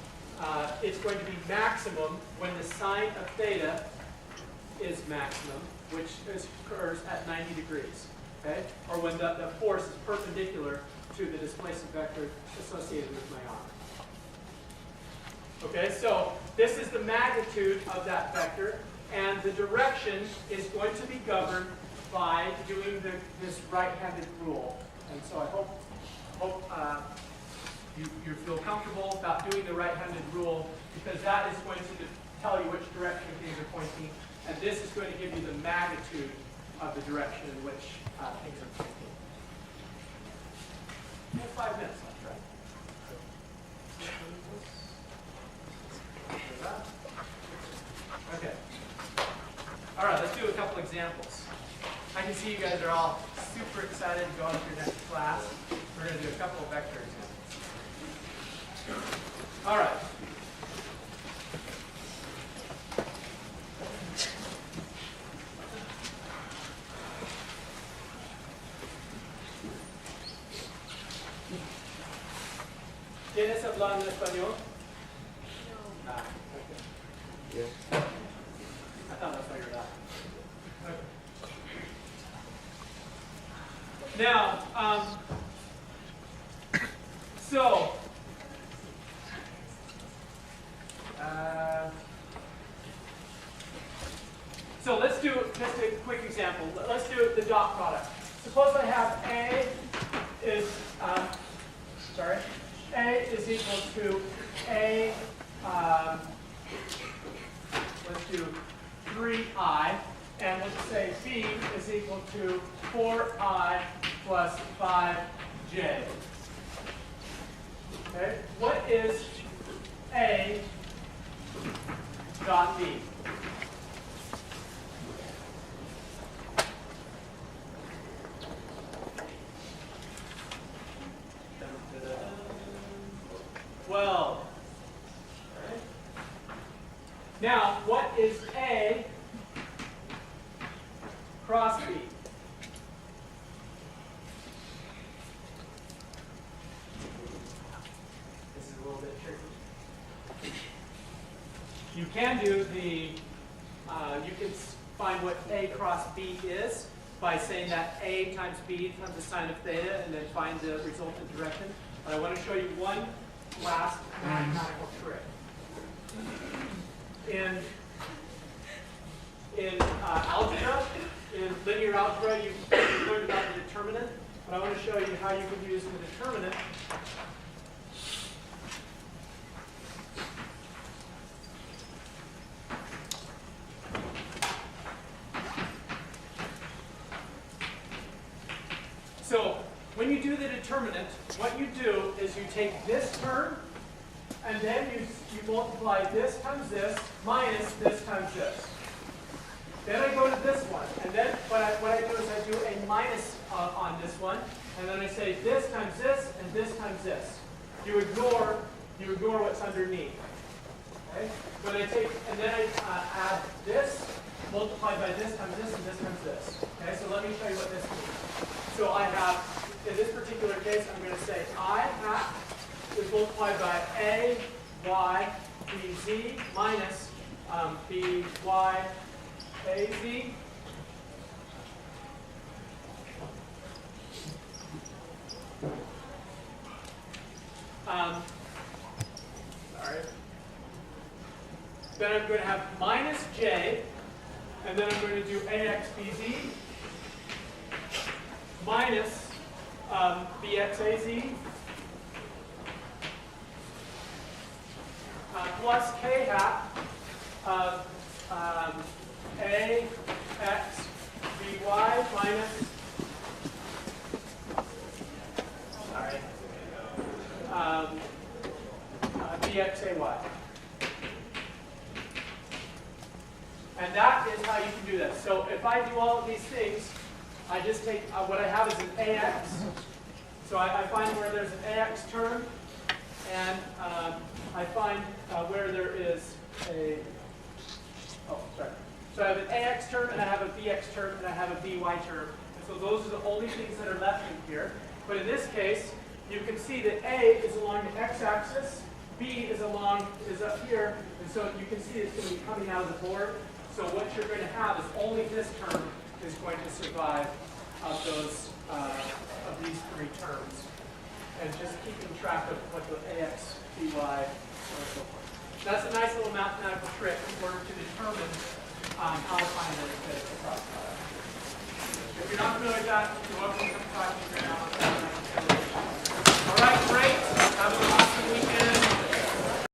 it's going to be maximum when the sine of theta is maximum, which occurs at 90 degrees. Okay? Or when the force is perpendicular to the displacement vector associated with my arm. Okay, so this is the magnitude of that vector, and the direction is going to be governed by doing this right-handed rule. And so I hope you feel comfortable about doing the right-handed rule, because that is going to tell you which direction things are pointing, and this is going to give you the magnitude of the direction in which things are pointing. We have 5 minutes left, right? Okay. All right, let's do a couple examples. I can see you guys are all super excited to go on to your next class. We're going to do a couple of vector examples. All right. ¿Tienes hablando español? No. Ah, okay. Yes. I thought that's why you're laughing. Okay. Now, so let's do just a quick example. Let's do the dot product. Suppose I have A is equal to A, let's do 3I, and let's say B is equal to 4I plus 5J. Okay, what is A dot B? Well, right. Now, what is A cross B? This is a little bit tricky. you can find what A cross B is by saying that A times B times the sine of theta, and then find the resultant direction. But I want to show you one last mathematical trick. In algebra, in linear algebra, you learned about the determinant, but I want to show you how you can use the determinant So when you do the determinant, what you do is you take this term, and then you multiply this times this minus this times this. Then I go to this one, and then what I do is I do a minus on this one, and then I say this times this and this times this. You ignore what's underneath. Okay? But I take and then I add this multiplied by this times this and this times this. Okay, so let me show you what this means. So I have, in this particular case, I'm going to say I hat is multiplied by A, Y, B, Z minus B, Y, A, Z. Sorry. Then I'm going to have minus J, and then I'm going to do AX, BZ minus BX, AZ plus K hat of AX, BY minus, sorry, BX, AY. And that is how you can do this. So if I do all of these things, I just take, what I have is an AX. So I find where there's an AX term, and I find where there is a, So I have an AX term, and I have a BX term, and I have a BY term. And so those are the only things that are left in here. But in this case, you can see that A is along the x-axis, B is up here, and so you can see it's going to be coming out of the board. So what you're going to have is only this term is going to survive of these three terms. And just keeping track of what the AX, BY, and so forth. That's a nice little mathematical trick in order to determine how to find the cross product. If you're not familiar with that, you're welcome to